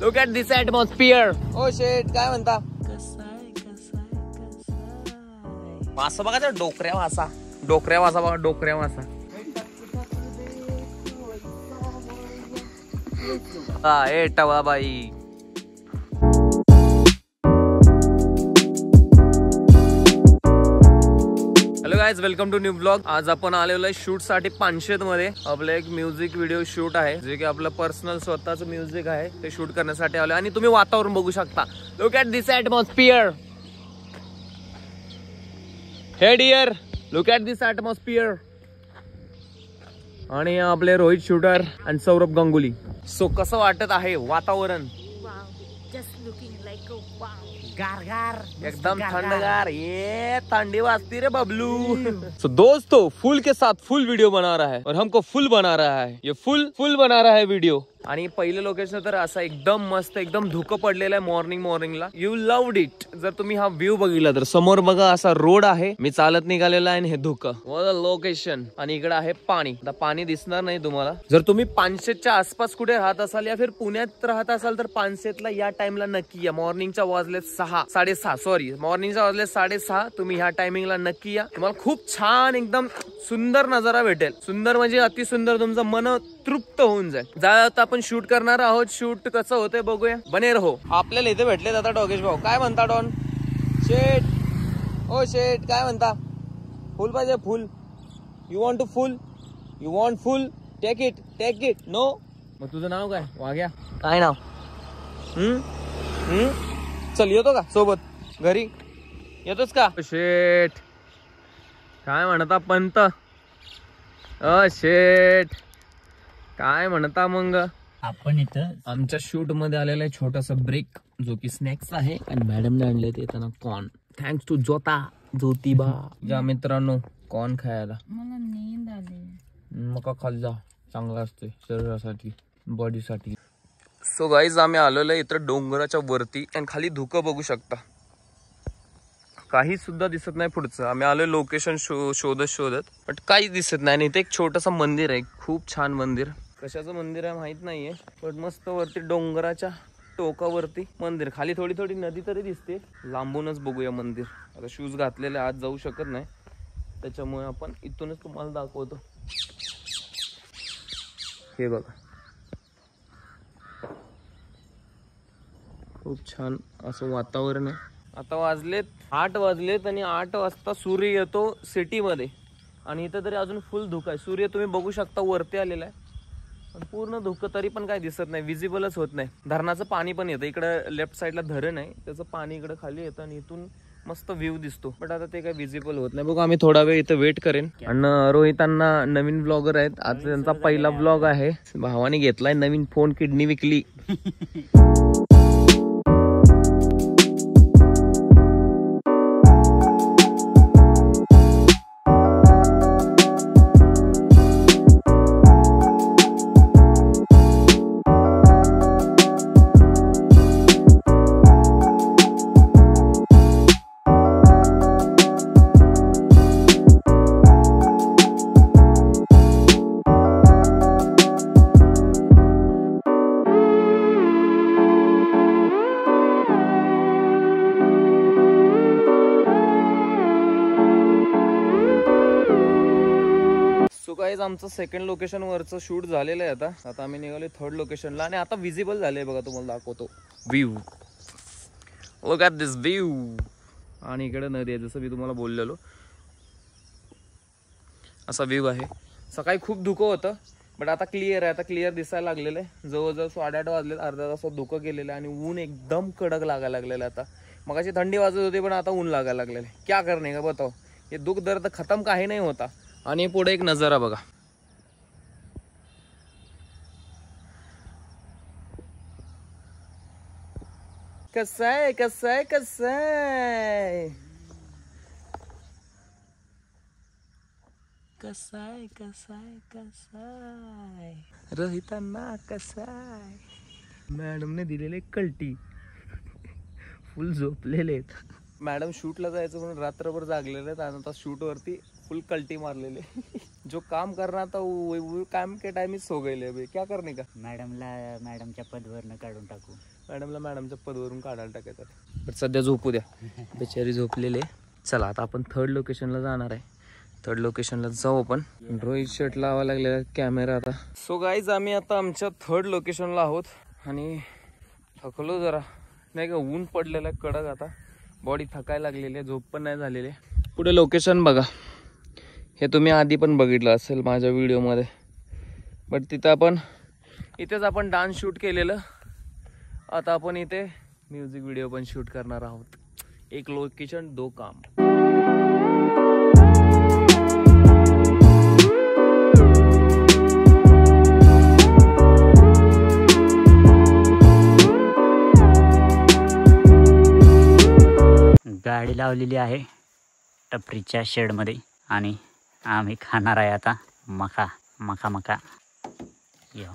Look at this atmosphere. ओ शेट काय म्हणता? वासा बघा त्या डोकऱ्या वासा बघा, डोकऱ्या वासा. ए टवा बाई. Hello guys, welcome to new blog. आज आपण आलेलो आहे शूट साठी पानशेत मध्ये. आपलं एक म्युझिक व्हिडिओ शूट आहे, जे की आपलं पर्सनल स्वतःच म्युझिक आहे. ते शूट करण्यासाठी आलोय आणि तुम्ही वातावरण बघू शकता. Look at this atmosphere. Hey dear, look at this atmosphere. आणि आपले रोहित शूटर आणि सौरभ गंगुली. सो कसं वाटत आहे वातावरण? एकदम थंडगार. ये ठंडी वाजती रे बबलू. तो दोस्तों फुल के साथ फुल वीडियो बना रहा है और हमको फुल बना रहा है. ये फुल बना रहा है वीडियो. आणि पहिलं लोकेशन तर असं एकदम मस्त, एकदम धुकं पडलेलं आहे मॉर्निंगला. You loved it. जर तुम्ही हा व्ह्यू बघितला तर समोर बघा असा रोड आहे. मी चालत निघालेला आहे. हे धुकं लोकेशन आणि इकडे आहे पाणी. आता पाणी दिसणार नाही तुम्हाला. जर तुम्ही पानशेतच्या आसपास कुठे राहत असाल या फिर पुण्यात राहत असाल तर पानशेतला या टाइमला नक्की या. मॉर्निंगच्या वाजले 6:30 सॉरी, मॉर्निंगच्या वाजले 6:30. तुम्ही ह्या टायमिंगला नक्की या. तुम्हाला खूप छान एकदम सुंदर नजारा भेटेल. सुंदर म्हणजे अति सुंदर. तुमचं मन तृप्त होऊन जाईल. आता आपण शूट करणार आहोत. शूट कसं होतंय बघूया. बने रहो. आपल्याला इथे भेटले आता डोगेश भाऊ. काय म्हणता डॉन शेट? ओ शेट काय म्हणता? फुल पाहिजे फुल. यू वॉन्ट टू फुल? यू वॉन्ट फुल? Take it. नो. मग तुझं नाव काय? वाग्या. काय नाव? चल येतो का सोबत घरी? येतोस का? शेट काय म्हणता पंत? शेट काय म्हणता मग? आपण इथं आमच्या शूट मध्ये आलेला आहे छोटासा ब्रेक, जो की स्नॅक्स आहे. आणि मॅडमने आणले ते येताना कॉर्न. Thanks to Jyotiba. या मित्रांनो कॉर्न खायला. मला नींद आली. मका खाल जा, चांगला असतोय शरीरासाठी, बॉडीसाठी. सो गाईज आम्ही आलेलो आहे इथं डोंगराच्या वरती आणि खाली धुकं बघू शकता. काही सुद्धा दिसत नाही पुढचं. आम्ही आलोय लोकेशन शोधत बट काहीच दिसत नाही. आणि इथे एक छोटंसं मंदिर आहे, खूप छान मंदिर. कशाचं मंदिर आहे माहित नाहीये, पण मस्त वरती डोंगराच्या टोकावरती मंदिर. खाली थोडी नदी तरी दिसते. लांबूनच बघूया मंदिर. आता शूज घातलेले आत जाऊ शकत नाही, त्याच्यामुळे आपण इथूनच तुम्हाला दाखवतो. हे बघा, खूप छान असं वातावरण आहे. आता 8 वाजलेत आणि 8 वाजता सूर्य येतो सिटीमध्ये. आणि इथं तरी अजून फुल धुकं आहे. सूर्य तुम्ही बघू शकता वरती आलेला आहे, पण पूर्ण धुकं तरी पण काय दिसत नाही, विजिबलच होत नाही. धरणाचं पाणी पण येतं इकडे. लेफ्ट साईडला धरण आहे, त्याचं पाणी इकडे खाली येतं आणि इथून मस्त व्ह्यू दिसतो. बट आता ते काय विजिबल होत नाही. बघू आम्ही थोडा वेळ इथं वेट करेन. आणि रोहितांना नवीन ब्लॉगर आहेत. आज त्यांचा पहिला ब्लॉग आहे. भावाने घेतलाय नवीन फोन, किडनी विकली. आमचं सेकंड लोकेशन वरचं शूट झालेलं आहे. आता आम्ही निघालो थर्ड लोकेशनला. आणि आता विजिबल झाले बघा, तुम्हाला दाखवतो view. Look at this view. आणि इकडे नदी आहे, जसं मी तुम्हाला बोललेलो असा व्ह्यू आहे. सकाळी खूप धुकं होतं, बट आता क्लिअर आहे. आता क्लिअर दिसायला लागलेलं आहे. जवळजवळ 8:30 वाजले. अर्धा तास धुकं गेलेलं आहे आणि ऊन एकदम कडक लागायला लागलेलं आहे. आता मगाशी थंडी वाजत होती, पण आता ऊन लागायला लागलेलं आहे. क्या करणे का बताओ. हे दुःख दर्द खतम काही नाही होता. आणि पुढे एक नजारा बघा. कसं आहे रोहितांना कसं आहे. मॅडमने दिलेले कल्टी. फुल झोपलेले आहेत. मॅडम शूटला जायचं म्हणून रात्रभर जागलेले आहेत. आणि आता शूटवरती फुल कल्टी मारलेले जो काम करना था वो काम के टाइम ही सो गए अभी क्या करने का. मॅडमच्या पदवरनं काढून टाकू. मॅडमच्या पदवरून काढायला टाकायचं. पण सध्या झोपू द्या, बेचारी झोपलेले. चला आता आपण थर्ड लोकेशनला जाणार आहे. थर्ड लोकेशनला जाऊ आपण. रोहित शर्ट लावा लागलेला कॅमेरा आता. सो गाईज आम्ही आता आमच्या थर्ड लोकेशनला आहोत आणि थकलो जरा नाही का, ऊन पडलेलं आहे कडक. आता बॉडी थकायला लागलेली आहे, झोप पण नाही झालेली. पुढे लोकेशन बघा, हे तुम्ही आधी पण बघितलं असेल माझ्या व्हिडिओमध्ये. बट तिथं इथेच आपण डान्स शूट केलेलं. आता आपण इथे म्युझिक व्हिडिओ पण शूट करणार आहोत. एक लोकेशन दो काम. गाडी लावलेली आहे टपरीच्या शेडमध्ये आणि आम्ही खाणार आहे आता मका. मका मका यो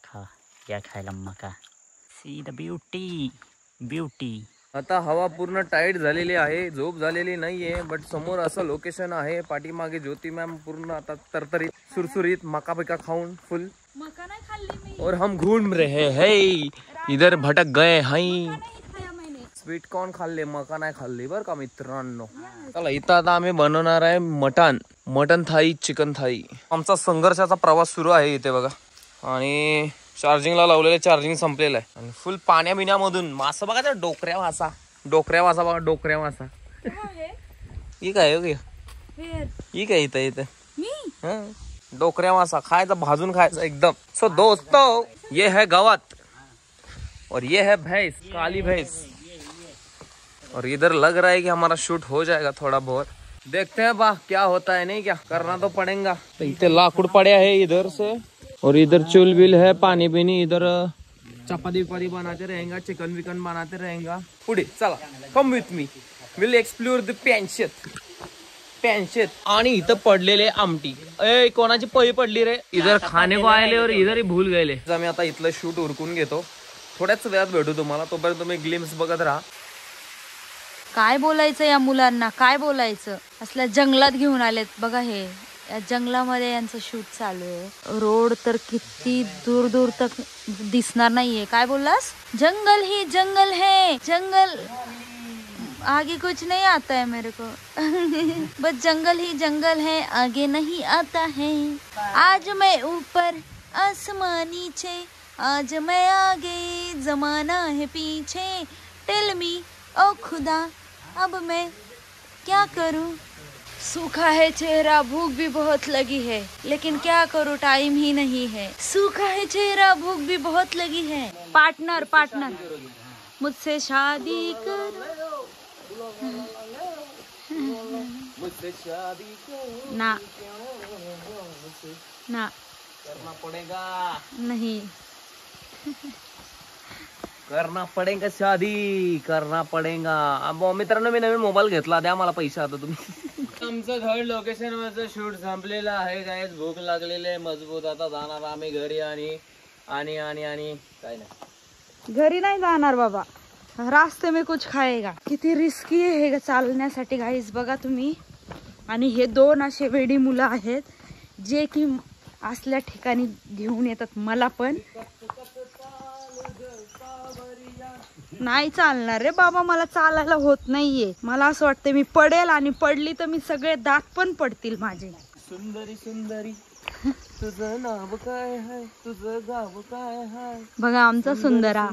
खा, या खायला मका. See the beauty beauty. आता हवा पूर्ण टाईट झालेली आहे, झोप झालेली नाहीये. बट समोर असं लोकेशन आहे, पाठीमागे ज्योती मॅम पूर्ण आता तरतरीत सुरसुरीत मका पिका खाऊन फुल. मका नाही खाल्ली मी. और हम घूम रहे हैं इधर, भटक गए हैं. स्वीट कॉर्न खाल्ले, मका नाही खाल्ली बरं का मित्रांनो. चला इथं आता आम्ही बनवणार आहे मटन थाई, चिकन थाई. आमचा संघर्षाचा प्रवास सुरू आहे इथे बघा. आणि चार्जिंगला लावलेलं चार्जिंग संपलेलं आहे. आणि फुल पाण्या बिण्यामधून मासा बघा, डोकऱ्या मासा बघा, डोकऱ्या मासा. ही काय ही काय इथं डोकऱ्या मासा खायचा, भाजून खायचा एकदम. सो दोस्तों ये है गवात और ये है भैंस, काली भैंस. और इधर लग रहा है कि हमारा शूट हो जाएगा थोड़ा बहुत. देखते हैं बा क्या होता है, नहीं क्या करना तो पड़ेगा. तो इतने लाकूड पड़े है इधर से, और इधर चूल बिल है, पानी बिनी. इधर चपाती विपाती बनाते रहेगा, चिकन विकन बनाते रहेगा. पुढे चला, come with me, will explore the Panshet. आणि इथं पडलेले आमटी. ए कोणाची पळी पडली रे. इधर खाने को आले और इधर ही भूल गए. आम्ही आता इथलं शूट उरकून घेतो, थोड्याच वेळात भेटू तुम्हाला. तोपर्यंत तुम्ही ग्लिम्स बघत राहा. काय बोलायचं या मुलांना, काय बोलायचं. असल्या जंगलात घेऊन आलेत बघा. हे या जंगलामध्ये यांचं शूट चालू आहे. रोड तर किती दूर दूर तक दिसणार नाहीये. काय बोललास. जंगल ही जंगल है, जंगल आगे कुछ नहीं आता है मेरे को. बस जंगल ही जंगल है, आगे नहीं आता है. आज मैं ऊपर आसमान नीचे, आज मैं आगे जमाना है पीछे. टेल मी ओ खुदा अब मैं क्या करूं. सूखा है चेहरा, भूख भी बहुत लगी है, लेकिन क्या करूं टाइम ही नहीं है. सूखा है चेहरा, भूख भी बहुत लगी है. पार्टनर मुझसे शादी करो. ना करना पड़ेगा, नहीं करना पडेगा शादी, करना पडेगा. मित्रांनो मी नवीन मोबाईल घेतला, द्या मला पैसे आता तुम्ही. आमचं थर्ड लोकेशन वरचं शूट संपलेलं आहे. काय भूक लागलेली आहे मजबूत. आता जाणार आम्ही घरी. आणि आणि आणि आणि काय नाही, घरी नाही जाणार बाबा, रास्ते में कुछ खाएगा. किती रिस्की आहे हे चालण्यासाठी गाईज बघा तुम्ही. आणि हे दोन असे वेडी मुलं आहेत जे की असल्या ठिकाणी घेऊन येतात मला. पण नाही चालणार रे बाबा, मला चालायला होत नाहीये. मला असं वाटतं मी पडेल, आणि पडली तर मी सगळे दात पण पडतील माझे. सुंदरी सुंदरी तुझं नाव काय आहे, तुझं गाव काय आहे. बघा आमचा सुंदरा.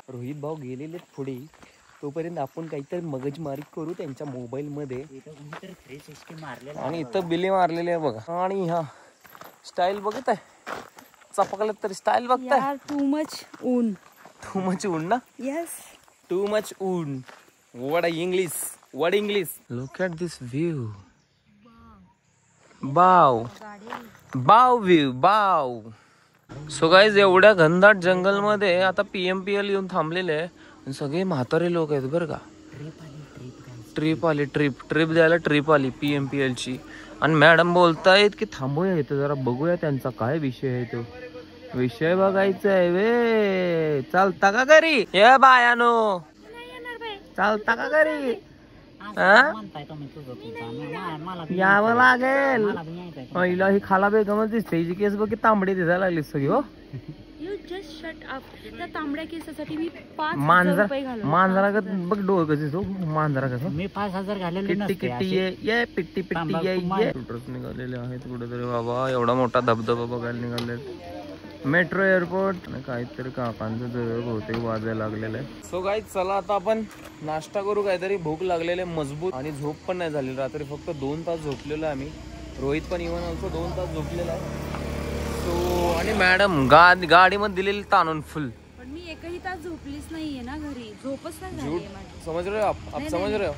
रोहित भाऊ गेलेले पुढे, तोपर्यंत आपण काहीतरी मगजमारी करू त्यांच्या मोबाईल मध्ये. आणि इथं बिले मारलेले आहे बघा. आणि हा स्टाईल बघत आहे, चपकलं तरी स्टाईल बघताय. टू मच ऊन, टू मच ऊन ना. यस, टू मच ऊन. What English, what English. Look at this view. बाव बाव व्ह्यू, बाव. सो गाईज एवढ्या घनदाट जंगलमध्ये आता PMPL येऊन थांबलेले आहे. सगळे म्हातारे लोक आहेत बरं का. ट्रिप आली, ट्रिप द्यायला ट्रिप आली PMPL ची. आणि मॅडम बोलतायत की थांबूया इथं जरा बघूया त्यांचा काय विषय आहे. तो विषय बघायचा आहे वे. चालता का घरी ये बायानो, चालता का घरी? यावं लागेल. पहिला ही खाला बेगमच दिसते, हिची केस बघ की तांबडी दिसायला लागली सगळी. हो यू जस्ट शट अप. त्या तांबड्या केसासाठी मी 5,000 मांजरा रुपये घालवले. मांजरा का बघ डोळ कसं दिसतो मांजरा कसं. मी 5,000 घालेले किट्टी किट्टी ये पिट्टी पिट्टी ये. शूटर्स निघालेले आहेत कुठेतरी बाबा. एवढा मोठा धबधबा बघायला निघाले. मेट्रो एअरपोर्ट काहीतरी काकांचं जवळ बहुतेक वाजायला लागलेलं आहे. सो गाईज चला आता आपण नाश्ता करू. काहीतरी भूक लागलेले मजबूत आणि झोप पण नाही झाली रात्री. फक्त 2 तास झोपलेलो आहे आम्ही. रोहित पण इव्हन ऑल्सो 2 तास झोपलेला आहे. सो आणि मॅडम गाडीमध्ये दिलेली ताणून फुल. पण मी एकही तास झोपलीच नाहीये ना घरी. झोपच नाही झाली माझी. समझ रहे हो आप समझ रहे हो.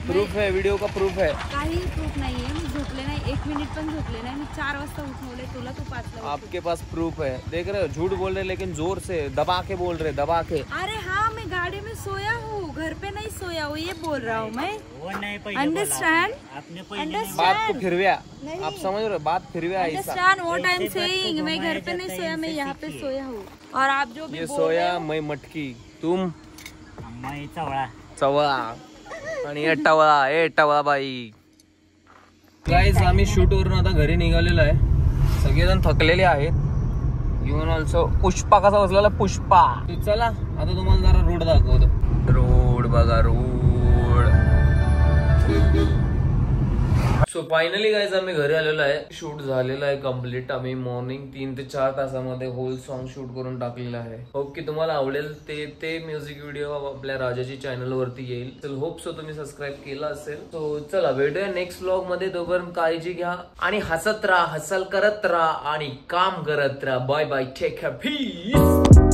प्रूफ है, वीडियो का प्रूफ है. काही प्रूफ नाहीये. मी झोपले नाही 1 मिनिट पण झोपले नाही. मी 4 वाजता उठवले तुला, तू 5 ला. आपके पास प्रूफ है. देख रहे हो झूठ बोल रहे लेकिन जोर से दबा के बोल रहे, दबा के. अरे हाँ मैं गाड़ी में सोया हूँ, घर पे नहीं सोया हूँ, ये बोल रहा हूँ मैं. अंडरस्टैंड बात को फिरव्या. आप समझ रहे हो बात फिरव्या ऐसा. Understand what I am saying. मैं घर पे नहीं सोया, मैं यहाँ पे सोया हूँ. और आप जो भी ये बोल सोया रहे हो, मैं मटकी, तुम चवळा. चवळा आणि ए टवळा बाई. गाईज आम्ही शूट वरून आता घरी निघालेलो आहे. सगळेजण थकलेले आहेत. इव्हन ऑल्सो पुष्पा कसा बसलेला पुष्पा. चला आता तुम्हाला जरा रोड दाखवतो. रोड बघा रोड. सो फायनली गाईज आम्ही घरी आलेलो आहे. शूट झालेलं आहे कम्प्लीट. आम्ही मॉर्निंग 3 ते 4 तासामध्ये होल सॉन्ग शूट करून टाकलेलं आहे. होप की तुम्हाला आवडेल. ते म्युझिक व्हिडिओ आपल्या राजाची चॅनल वरती येईल. चल होप सो तुम्ही सबस्क्राईब केला असेल. सो चला भेटूया नेक्स्ट व्लॉग मध्ये. तोपर्यंत काळजी घ्या आणि हसत राहा, हसल करत राहा आणि काम करत राहा. Bye bye, take care, piece.